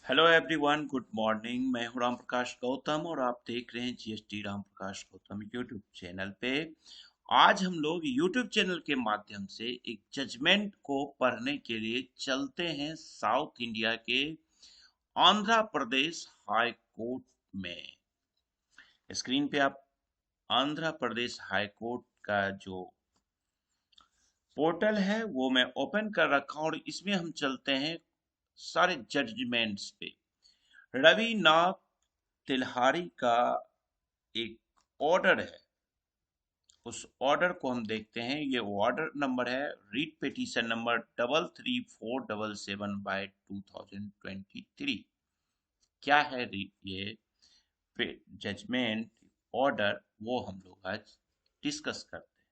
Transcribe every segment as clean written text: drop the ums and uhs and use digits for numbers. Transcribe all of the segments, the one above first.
Hello everyone, good morning. मैं हूं राम प्रकाश गौतम और आप देख रहे हैं GST Ram Prakash Gautam YouTube channel पे। आज हम लोग यूट्यूब चैनल के माध्यम से एक जजमेंट को पढ़ने के लिए चलते हैं साउथ इंडिया के आंध्र प्रदेश हाई कोर्ट में। स्क्रीन पे आप आंध्र प्रदेश हाई कोर्ट का जो पोर्टल है वो मैं ओपन कर रखा हूं और इसमें हम चलते हैं सारे जजमेंट्स पे। रवि नाथ तिलहारी का एक ऑर्डर है, उस ऑर्डर को हम देखते हैं। ये ऑर्डर नंबर है, रीट पिटीशन नंबर 33477/2023। क्या है ये जजमेंट ऑर्डर, वो हम लोग आज डिस्कस करते हैं।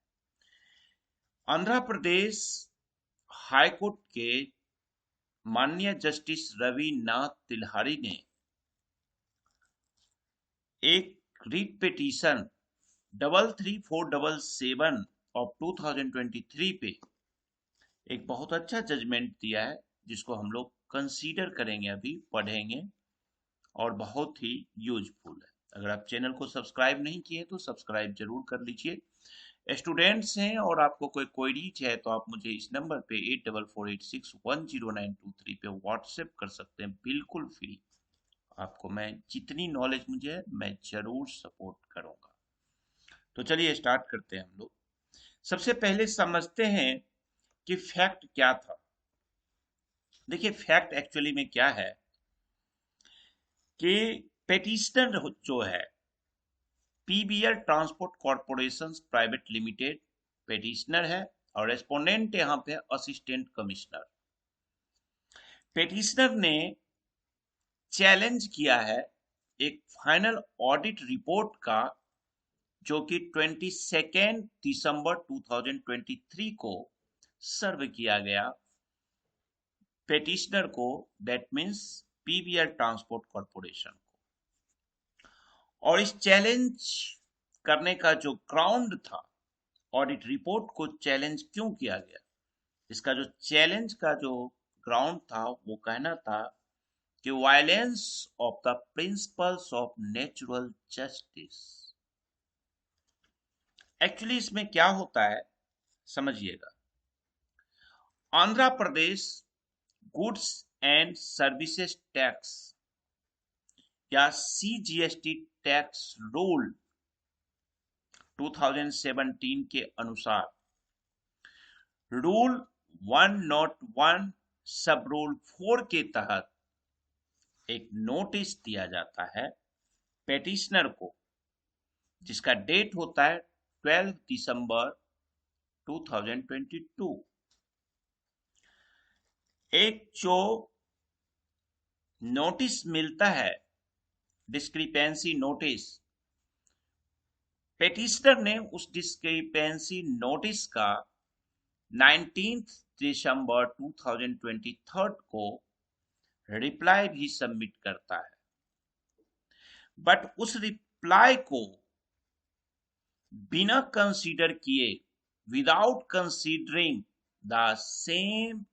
आंध्र प्रदेश हाई कोर्ट के माननीय जस्टिस रवि नाथ तिलहारी ने एक रीट पिटीशन 33477 ऑफ 2023 पे एक बहुत अच्छा जजमेंट दिया है, जिसको हम लोग कंसीडर करेंगे, अभी पढ़ेंगे और बहुत ही यूजफुल है। अगर आप चैनल को सब्सक्राइब नहीं किए तो सब्सक्राइब जरूर कर लीजिए। स्टूडेंट्स हैं और आपको कोई क्वेरीज है तो आप मुझे इस नंबर पे 8448610923 पे व्हाट्सएप कर सकते हैं, बिल्कुल फ्री। आपको मैं जितनी नॉलेज मुझे है मैं जरूर सपोर्ट करूंगा। तो चलिए स्टार्ट करते हैं हम लोग। सबसे पहले समझते हैं कि फैक्ट क्या था। देखिए, फैक्ट एक्चुअली में क्या है कि पेटिशनर जो है PBL transport corporation private limited petitioner है और रेस्पोंडेंट यहाँ पे असिस्टेंट कमिश्नर। पेटिशनर ने चैलेंज किया है एक फाइनल ऑडिट रिपोर्ट का, जो कि 22 दिसंबर 2023 को सर्व किया गया पेटिशनर को, that means PBL transport corporation को। और इस चैलेंज करने का जो ग्राउंड था, ऑडिट रिपोर्ट को चैलेंज क्यों किया गया, इसका जो चैलेंज का जो ग्राउंड था वो कहना था कि violence of the principles of natural justice. Actually इसमें क्या होता है समझिएगा। Andhra Pradesh goods and services tax या सीजीएसटी टैक्स रूल 2017 के अनुसार रूल 101 सब रूल 4 के तहत एक नोटिस दिया जाता है पेटिशनर को, जिसका डेट होता है 12 दिसंबर 2022। एक जो नोटिस मिलता है, डिस्क्रिपेंसी नोटिस, पेटिशनर ने उस डिस्क्रिपेंसी नोटिस का 19 दिसंबर 2023 को रिप्लाई भी सबमिट करता है। बट उस रिप्लाई को बिना कंसीडर किए, without considering the same,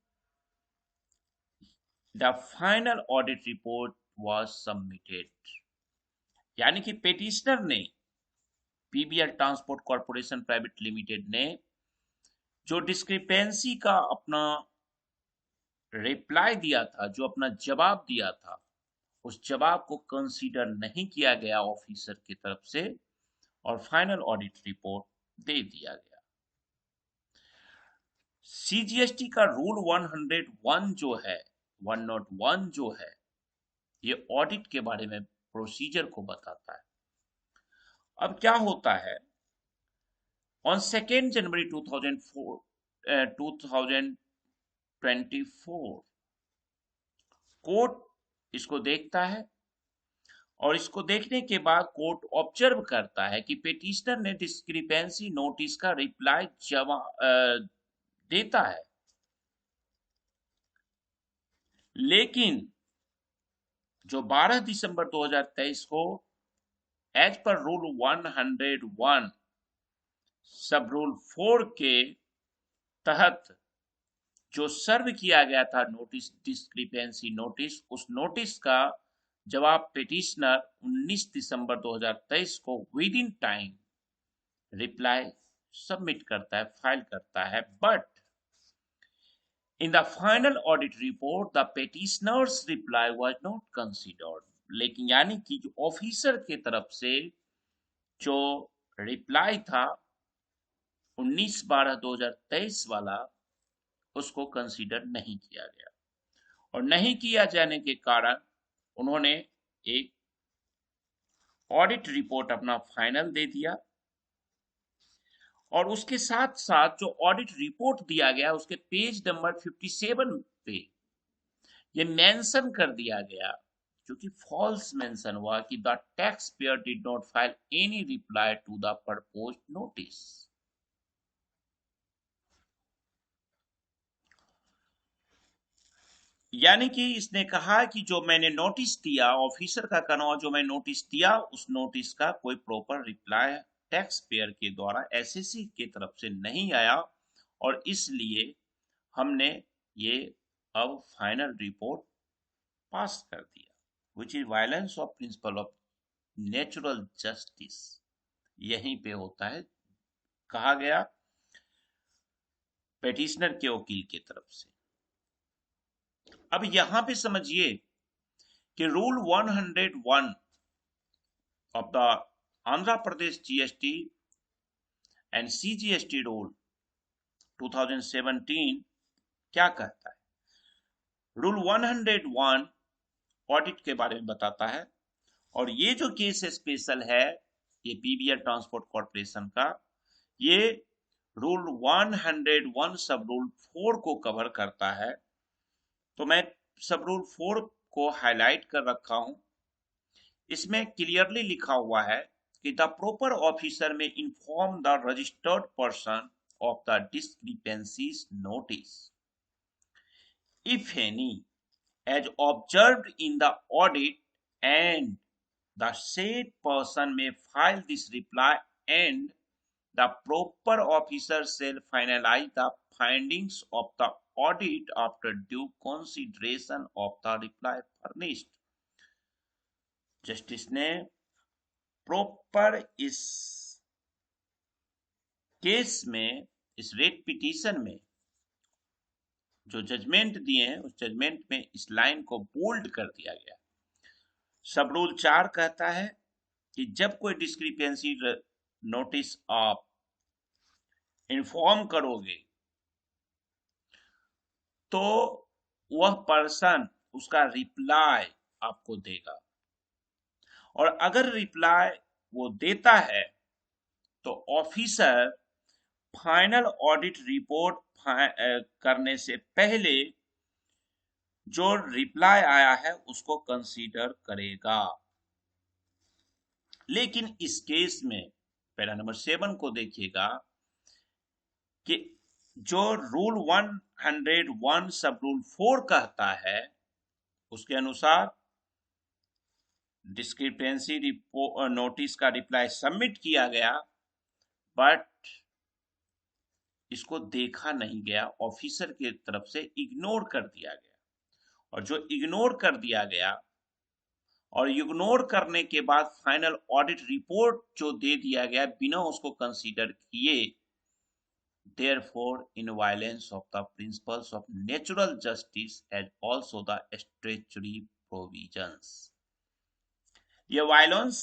the final audit report was submitted. यानी कि पेटिशनर ने, PBL transport corporation private limited ने जो डिस्क्रिपेंसी का अपना रिप्लाई दिया था, जो अपना जवाब दिया था, उस जवाब को कंसीडर नहीं किया गया ऑफिसर की तरफ से और फाइनल ऑडिट रिपोर्ट दे दिया गया। सीजीएसटी का रूल 101 जो है, 101 जो है, ये ऑडिट के बारे में प्रोसीजर को बताता है। अब क्या होता है, ऑन 2 जनवरी 2024 कोर्ट इसको देखता है और इसको देखने के बाद कोर्ट ऑब्जर्व करता है कि पेटिशनर ने डिस्क्रिपेंसी नोटिस का रिप्लाई देता है, लेकिन जो 12 दिसंबर 2023 को एज पर रूल 101 सब रूल 4 के तहत जो सर्व किया गया था नोटिस, डिस्क्रिपेंसी नोटिस, उस नोटिस का जवाब पिटिशनर 19 दिसंबर 2023 को with in time reply submit करता है, फाइल करता है। But in the final audit report the petitioners reply was not considered. लेकिन यानी कि जो ऑफिसर के तरफ से जो रिप्लाई था 19/12/2023 वाला, उसको कंसीडर नहीं किया गया। और नहीं किया जाने के कारण उन्होंने एक ऑडिट रिपोर्ट अपना फाइनल दे दिया, और उसके साथ साथ जो ऑडिट रिपोर्ट दिया गया उसके पेज नंबर 57 पे ये मेंशन कर दिया गया, जो कि फॉल्स मेंशन हुआ, कि the tax payer did not file any reply to the proposed notice. यानी कि इसने कहा कि जो मैंने नोटिस दिया, ऑफिसर का कहना, जो मैं नोटिस दिया उस नोटिस का कोई प्रॉपर रिप्लाई टैक्स पेयर के द्वारा एसएससी के तरफ से नहीं आया, और इसलिए हमने ये अब फाइनल रिपोर्ट पास कर दिया, which is violence of principle of natural justice. यहीं पे होता है, कहा गया पेटिशनर के वकील की तरफ से। अब यहां पे समझिए कि rule 101 of the Andhra Pradesh GST and CGST rule 2017 क्या कहता है। रूल 101 ऑडिट के बारे में बताता है, और ये जो केस स्पेशल है ये पीबीएल ट्रांसपोर्ट कॉर्पोरेशन का, ये रूल 101 सब रूल 4 को कवर करता है। तो मैं सब रूल 4 को हाईलाइट कर रखा हूं। इसमें क्लियरली लिखा हुआ है कि द प्रॉपर ऑफिसर में inform the registered person of the discrepancies notice, if any, as observed in the audit, and the said person may file this reply, and the proper officer shall finalize the findings of the audit after due consideration of the reply furnished। Justice ने proper इस case में, इस rate petition में जो judgement दिए हैं उस judgement में इस लाइन को बोल्ड कर दिया गया। सब रूल 4 कहता है कि जब कोई डिस्क्रिपेंसी नोटिस आप इन्फॉर्म करोगे तो वह पर्सन उसका रिप्लाई आपको देगा, और अगर रिप्लाई वो देता है तो ऑफिसर फाइनल ऑडिट रिपोर्ट करने से पहले जो रिप्लाई आया है उसको कंसीडर करेगा। लेकिन इस केस में पैरा नंबर 7 को देखिएगा कि जो रूल 101 सब रूल 4 कहता है उसके अनुसार डिस्क्रिपेंसी नोटिस का रिप्लाई सबमिट किया गया, बट इसको देखा नहीं गया, ऑफिसर की तरफ से इग्नोर कर दिया गया। और जो इग्नोर कर दिया गया, और इग्नोर करने के बाद फाइनल ऑडिट रिपोर्ट जो दे दिया गया बिना उसको कंसीडर किए, therefore in violence of the principles of natural justice and also the statutory provisions। ये वायलेंस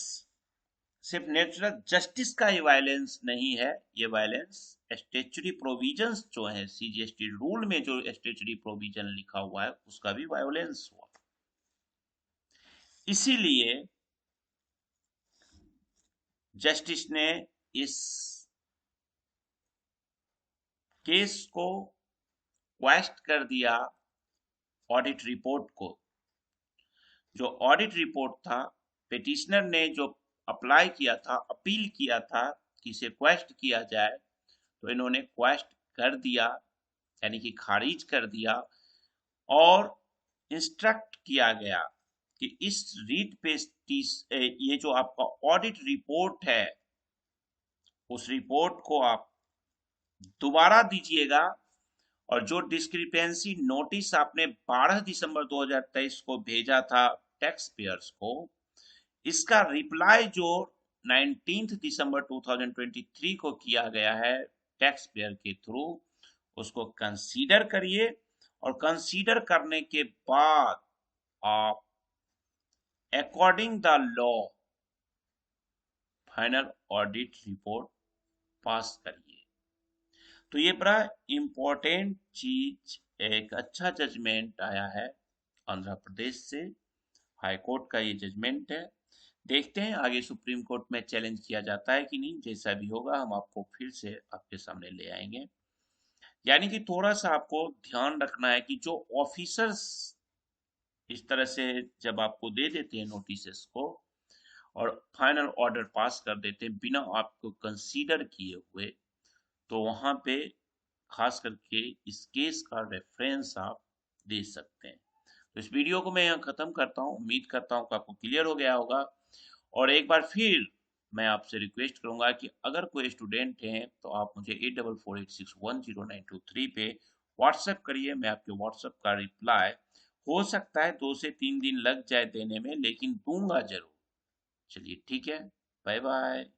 सिर्फ नेचुरल जस्टिस का ही वायलेंस नहीं है, ये वायलेंस स्टैट्यूटरी प्रोविजंस जो है, सीजीएसटी रूल में जो स्टैट्यूटरी प्रोविजन लिखा हुआ है उसका भी वायलेंस हुआ। इसीलिए जस्टिस ने इस केस को क्वेश्चन कर दिया ऑडिट रिपोर्ट को। जो ऑडिट रिपोर्ट था, पिटिशनर ने जो अप्लाई किया था, अपील किया था कि इसे क्वेश्चन किया जाए, तो इन्होंने क्वेश्चन कर दिया, यानी कि खारिज कर दिया, और इंस्ट्रक्ट किया गया कि इस रीट पे ये जो आपका ऑडिट रिपोर्ट है उस रिपोर्ट को आप दोबारा दीजिएगा, और जो डिस्क्रिपेंसी नोटिस आपने 12 दिसंबर 2023 को भेजा था टैक्स पेयर्स को, इसका रिप्लाई जो 19 दिसंबर 2023 को किया गया है टैक्स पेयर के थ्रू, उसको कंसीडर करिए और कंसीडर करने के बाद आप according the law final audit report pass करिए। तो ये बड़ा इम्पोर्टेंट चीज, एक अच्छा जजमेंट आया है आंध्र प्रदेश से, हाई कोर्ट का ये जजमेंट है। देखते हैं आगे सुप्रीम कोर्ट में चैलेंज किया जाता है कि नहीं। जैसा भी होगा हम आपको फिर से आपके सामने ले आएंगे। यानी कि थोड़ा सा आपको ध्यान रखना है कि जो ऑफिसर्स इस तरह से जब आपको दे देते हैं नोटिस को और फाइनल ऑर्डर पास कर देते हैं बिना आपको कंसीडर किए हुए, तो वहां पे खास करके इस केस का रेफरेंस आप दे सकते हैं। तो इस वीडियो को मैं यहाँ खत्म करता हूँ। उम्मीद करता हूँ कि आपको क्लियर हो गया होगा। और एक बार फिर मैं आपसे रिक्वेस्ट करूंगा कि अगर कोई स्टूडेंट हैं तो आप मुझे 8446109223 पे व्हाट्सएप करिए। मैं आपके व्हाट्सएप का रिप्लाई हो सकता है 2 से 3 दिन लग जाए देने में, लेकिन दूंगा जरूर। चलिए ठीक है, बाय बाय।